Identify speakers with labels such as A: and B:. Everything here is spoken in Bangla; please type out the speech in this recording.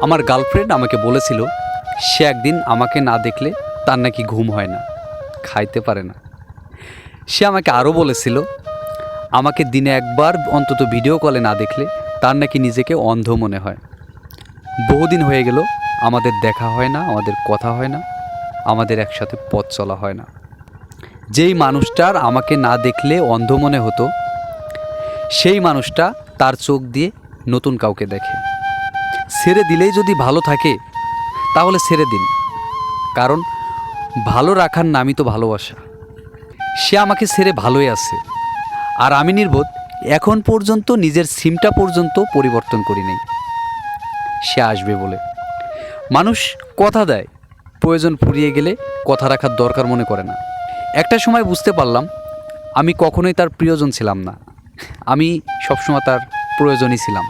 A: আমার গার্লফ্রেন্ড আমাকে বলেছিল সে একদিন আমাকে না দেখলে তার নাকি ঘুম হয় না, খাইতে পারে না। সে আমাকে আরও বলেছিল আমাকে দিনে একবার অন্তত ভিডিও কলে না দেখলে তার নাকি নিজেকে অন্ধ মনে হয়। বহুদিন হয়ে গেল আমাদের দেখা হয় না, আমাদের কথা হয় না, আমাদের একসাথে পথ চলা হয় না। যেই মানুষটার আমাকে না দেখলে অন্ধ মনে হতো, সেই মানুষটা তার চোখ দিয়ে নতুন কাউকে দেখে। ছেড়ে দিলেই যদি ভালো থাকে তাহলে ছেড়ে দিন, কারণ ভালো রাখার নামই তো ভালোবাসা। সে আমাকে ছেড়ে ভালোই আছে, আর আমি নির্বোধ এখন পর্যন্ত নিজের সিমটা পর্যন্ত পরিবর্তন করি নাই সে আসবে বলে। মানুষ কথা দেয়, প্রয়োজন ফুরিয়ে গেলে কথা রাখার দরকার মনে করে না। একটা সময় বুঝতে পারলাম আমি কখনোই তার প্রিয়জন ছিলাম না, আমি সবসময় তার প্রয়োজনই ছিলাম।